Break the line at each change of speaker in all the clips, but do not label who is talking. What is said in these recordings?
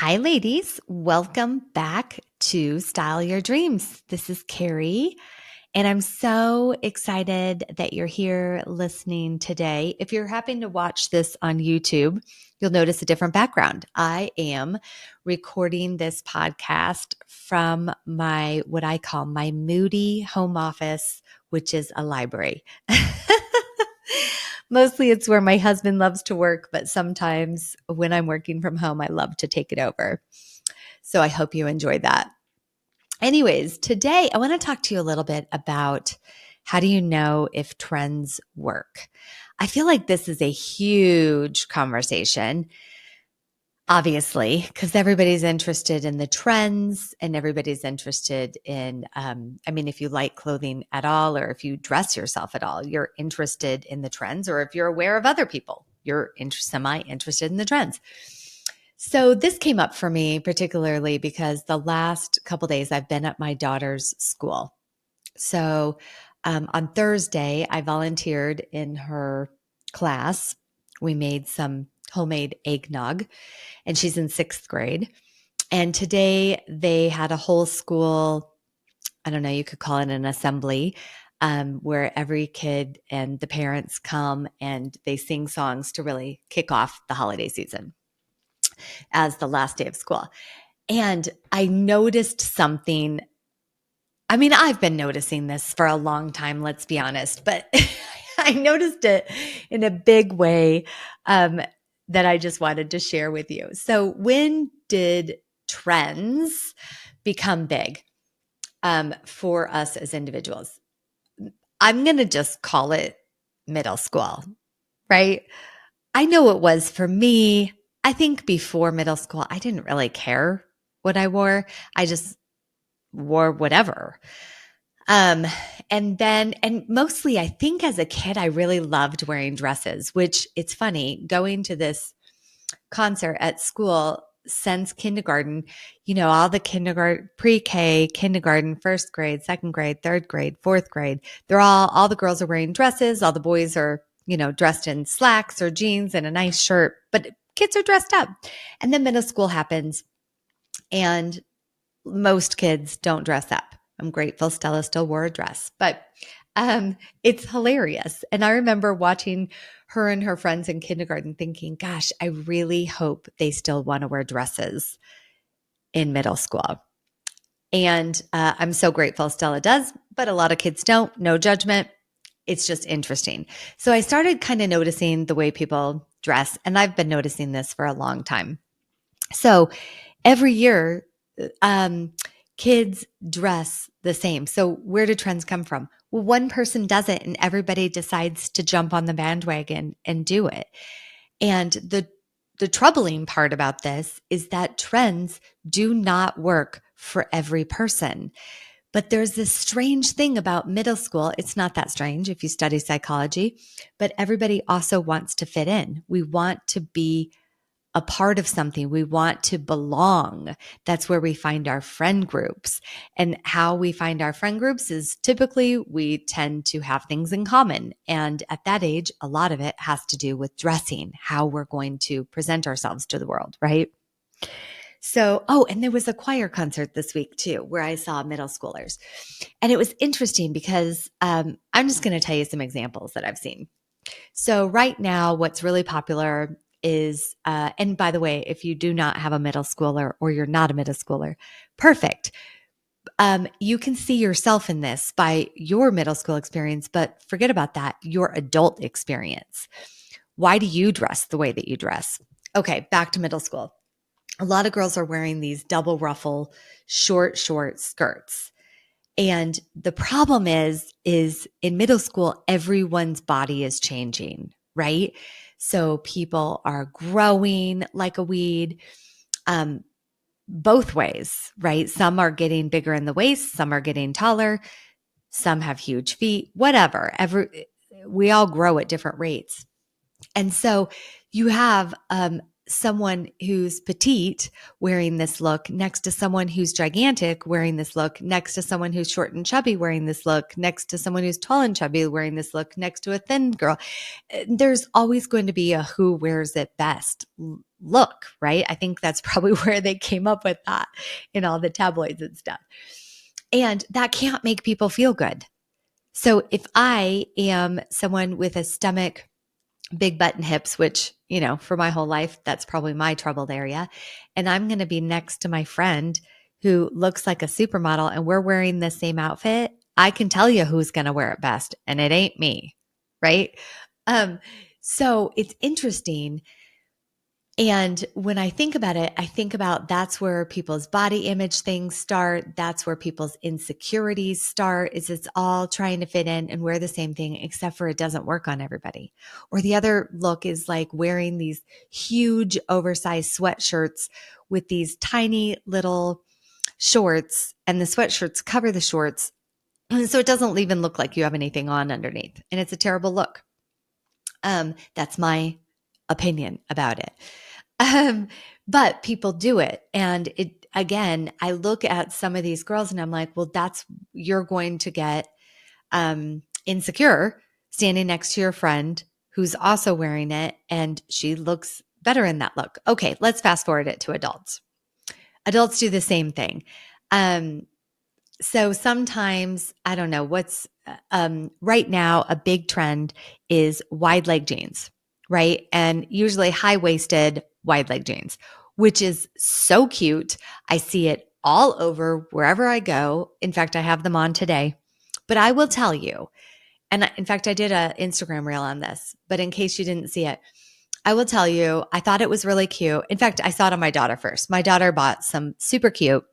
Hi, ladies. Welcome back to Style Your Dreams. This is Keri, and I'm so excited that you're here listening today. If you're happening to watch this on YouTube, you'll notice a different background. I am recording this podcast from what I call my moody home office, which is a library. Mostly it's where my husband loves to work, but sometimes when I'm working from home, I love to take it over. So I hope you enjoyed that. Anyways, today I want to talk to you a little bit about how do you know if trends work? I feel like this is a huge conversation, obviously, because everybody's interested in the trends and everybody's interested in, if you like clothing at all or if you dress yourself at all, you're interested in the trends, or if you're aware of other people, you're semi-interested in the trends. So this came up for me particularly because the last couple days I've been at my daughter's school. So on Thursday, I volunteered in her class. We made some homemade eggnog, and she's in sixth grade. And today they had a whole school, I don't know, you could call it an assembly, where every kid and the parents come and they sing songs to really kick off the holiday season as the last day of school. And I noticed something. I mean, I've been noticing this for a long time, let's be honest, but I noticed it in a big way that I just wanted to share with you. So, when did trends become big for us as individuals? I'm going to just call it middle school, right? I know it was for me. I think before middle school, I didn't really care what I wore. I just wore whatever. And mostly I think as a kid, I really loved wearing dresses, which it's funny going to this concert at school since kindergarten, all the kindergarten, pre-K, kindergarten, first grade, second grade, third grade, fourth grade, all the girls are wearing dresses. All the boys are, dressed in slacks or jeans and a nice shirt, but kids are dressed up. And then middle school happens and most kids don't dress up. I'm grateful Stella still wore a dress, but it's hilarious. And I remember watching her and her friends in kindergarten thinking, gosh, I really hope they still want to wear dresses in middle school. And I'm so grateful Stella does, but a lot of kids don't. No judgment. It's just interesting. So I started kind of noticing the way people dress, and I've been noticing this for a long time. So every year, kids dress the same. So where do trends come from? Well, one person does it and everybody decides to jump on the bandwagon and do it. And the troubling part about this is that trends do not work for every person. But there's this strange thing about middle school. It's not that strange if you study psychology, but everybody also wants to fit in. We want to be a part of something. We want to belong. That's where we find our friend groups. And how we find our friend groups is typically we tend to have things in common. And at that age, a lot of it has to do with dressing, how we're going to present ourselves to the world, right? So, and there was a choir concert this week too, where I saw middle schoolers. And it was interesting because I'm just going to tell you some examples that I've seen. So right now, what's really popular is, and by the way, if you do not have a middle schooler or you're not a middle schooler, perfect. You can see yourself in this by your middle school experience, but forget about that, your adult experience. Why do you dress the way that you dress? Okay, back to middle school. A lot of girls are wearing these double ruffle, short skirts. And the problem is in middle school, everyone's body is changing, right? So people are growing like a weed, both ways, right? Some are getting bigger in the waist, some are getting taller, some have huge feet, whatever. We all grow at different rates. And so you have someone who's petite wearing this look next to someone who's gigantic wearing this look, next to someone who's short and chubby wearing this look, next to someone who's tall and chubby wearing this look, next to a thin girl. There's always going to be a who wears it best look, right? I think that's probably where they came up with that in all the tabloids and stuff. And that can't make people feel good. So if I am someone with a stomach, big butt and hips, which, for my whole life, that's probably my troubled area. And I'm going to be next to my friend who looks like a supermodel and we're wearing the same outfit. I can tell you who's going to wear it best, and it ain't me. Right. So it's interesting. And when I think about it, I think about that's where people's body image things start. That's where people's insecurities start, is it's all trying to fit in and wear the same thing, except for it doesn't work on everybody. Or the other look is like wearing these huge oversized sweatshirts with these tiny little shorts, and the sweatshirts cover the shorts. And so it doesn't even look like you have anything on underneath. And it's a terrible look. That's my opinion about it. But people do it. And again, I look at some of these girls and I'm like, well, you're going to get insecure standing next to your friend who's also wearing it, and she looks better in that look. Okay, let's fast forward it to adults. Adults do the same thing. So sometimes, I don't know what's right now, a big trend is wide leg jeans, right? And usually high-waisted wide leg jeans, which is so cute. I see it all over wherever I go. In fact, I have them on today. But I will tell you, and in fact, I did an Instagram reel on this, but in case you didn't see it, I will tell you, I thought it was really cute. In fact, I saw it on my daughter first. My daughter bought some super cute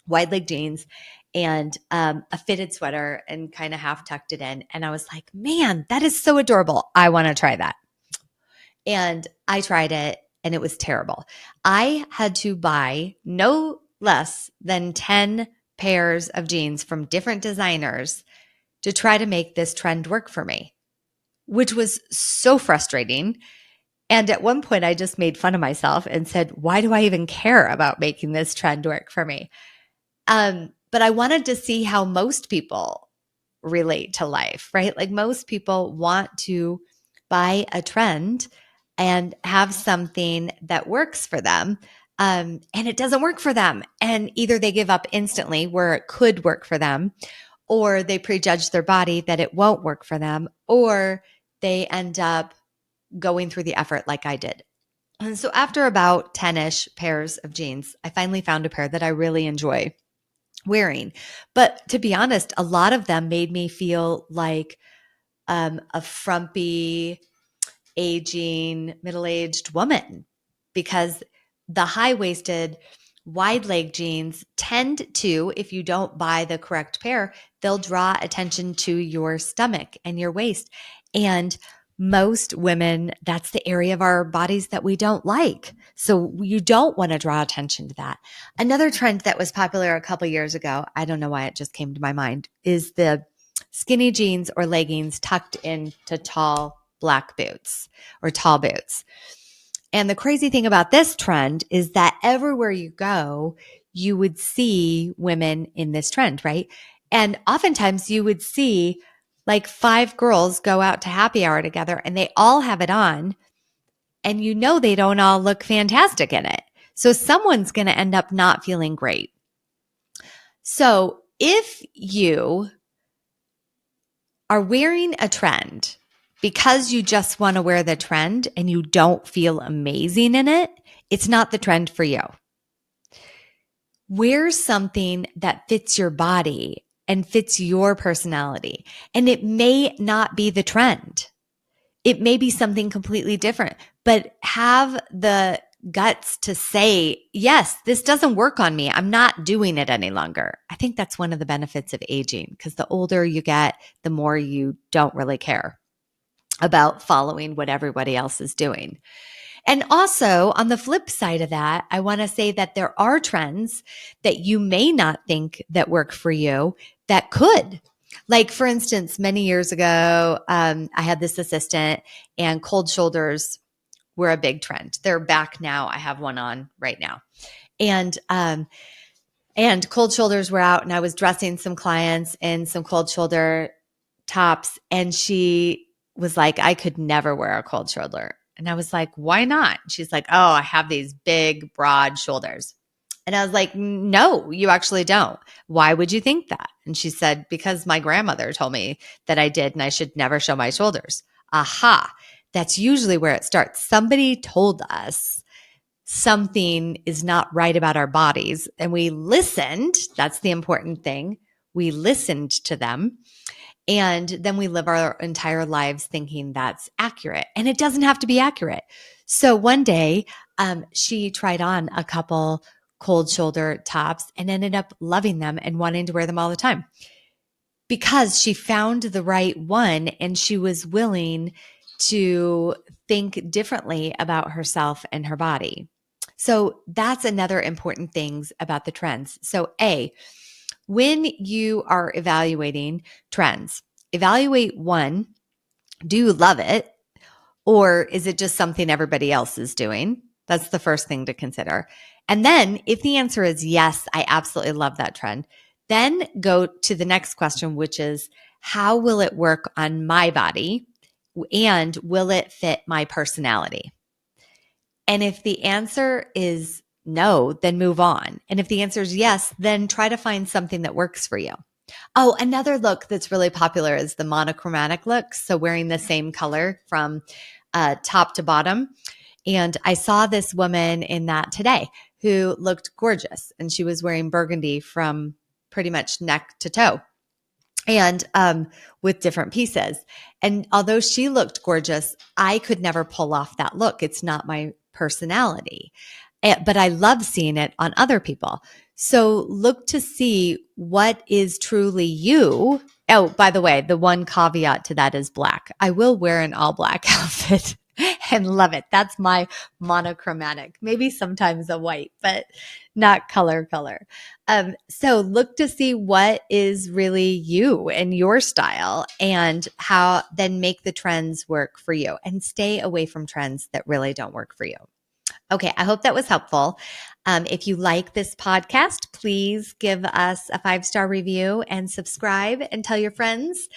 wide leg jeans and a fitted sweater and kind of half tucked it in. And I was like, man, that is so adorable. I want to try that. And I tried it and it was terrible. I had to buy no less than 10 pairs of jeans from different designers to try to make this trend work for me, which was so frustrating. And at one point, I just made fun of myself and said, why do I even care about making this trend work for me? But I wanted to see how most people relate to life, right? Like most people want to buy a trend and have something that works for them. And it doesn't work for them. And either they give up instantly where it could work for them, or they prejudge their body that it won't work for them, or they end up going through the effort like I did. And so after about 10-ish pairs of jeans, I finally found a pair that I really enjoy wearing. But to be honest, a lot of them made me feel like a frumpy, aging, middle-aged woman, because the high-waisted, wide-leg jeans tend to, if you don't buy the correct pair, they'll draw attention to your stomach and your waist. And most women, that's the area of our bodies that we don't like. So you don't want to draw attention to that. Another trend that was popular a couple years ago, I don't know why it just came to my mind, is the skinny jeans or leggings tucked into tall black boots or tall boots. And the crazy thing about this trend is that everywhere you go, you would see women in this trend, right? And oftentimes you would see like 5 girls go out to happy hour together and they all have it on, and they don't all look fantastic in it. So someone's going to end up not feeling great. So if you are wearing a trend because you just want to wear the trend and you don't feel amazing in it, it's not the trend for you. Wear something that fits your body and fits your personality. And it may not be the trend. It may be something completely different, but have the guts to say, yes, this doesn't work on me. I'm not doing it any longer. I think that's one of the benefits of aging, because the older you get, the more you don't really care about following what everybody else is doing. And also on the flip side of that, I want to say that there are trends that you may not think that work for you that could. Like, for instance, many years ago, I had this assistant and cold shoulders were a big trend. They're back now. I have one on right now. And cold shoulders were out, and I was dressing some clients in some cold shoulder tops, and she was like, I could never wear a cold shoulder. And I was like, why not? She's like, oh, I have these big, broad shoulders. And I was like, no, you actually don't. Why would you think that? And she said, because my grandmother told me that I did and I should never show my shoulders. Aha. That's usually where it starts. Somebody told us something is not right about our bodies, and we listened. That's the important thing. We listened to them. And then we live our entire lives thinking that's accurate. And it doesn't have to be accurate. So one day, she tried on a couple cold shoulder tops and ended up loving them and wanting to wear them all the time because she found the right one and she was willing to think differently about herself and her body. So that's another important things about the trends. So when you are evaluating trends, evaluate one, do you love it? Or is it just something everybody else is doing? That's the first thing to consider. And then if the answer is yes, I absolutely love that trend, then go to the next question, which is how will it work on my body? And will it fit my personality? And if the answer is no, then move on. And if the answer is yes, then try to find something that works for you. Oh, another look that's really popular is the monochromatic look. So wearing the same color from top to bottom. And I saw this woman in that today who looked gorgeous. And she was wearing burgundy from pretty much neck to toe and with different pieces. And although she looked gorgeous, I could never pull off that look. It's not my personality. But I love seeing it on other people. So look to see what is truly you. Oh, by the way, the one caveat to that is black. I will wear an all black outfit and love it. That's my monochromatic. Maybe sometimes a white, but not color. So look to see what is really you and your style and how then make the trends work for you and stay away from trends that really don't work for you. Okay, I hope that was helpful. If you like this podcast, please give us a 5-star review and subscribe and tell your friends.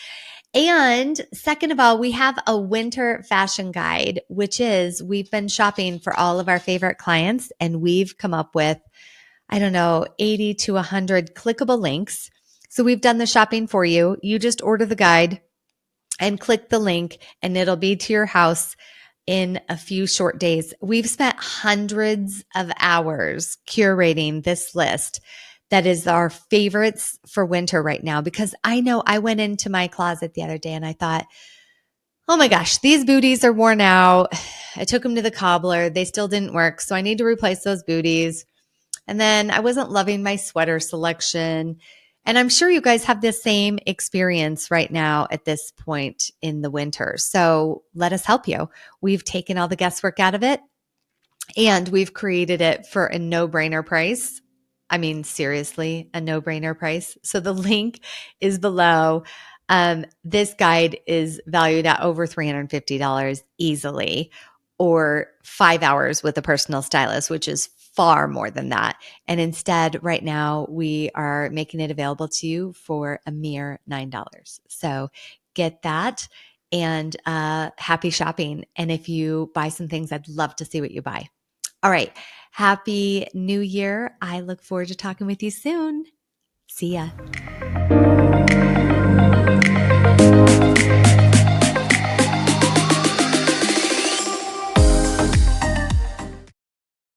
And second of all, we have a winter fashion guide, which is we've been shopping for all of our favorite clients and we've come up with, 80 to 100 clickable links. So we've done the shopping for you. You just order the guide and click the link and it'll be to your house in a few short days. We've spent hundreds of hours curating this list that is our favorites for winter right now, because I know I went into my closet the other day and I thought, oh my gosh, these booties are worn out. I took them to the cobbler. They still didn't work. So I need to replace those booties. And then I wasn't loving my sweater selection. And I'm sure you guys have the same experience right now at this point in the winter. So let us help you. We've taken all the guesswork out of it and we've created it for a no-brainer price. I mean, seriously, a no-brainer price. So the link is below. This guide is valued at over $350 easily, or 5 hours with a personal stylist, which is far more than that. And instead, right now, we are making it available to you for a mere $9. So get that and happy shopping. And if you buy some things, I'd love to see what you buy. All right. Happy New Year. I look forward to talking with you soon. See ya.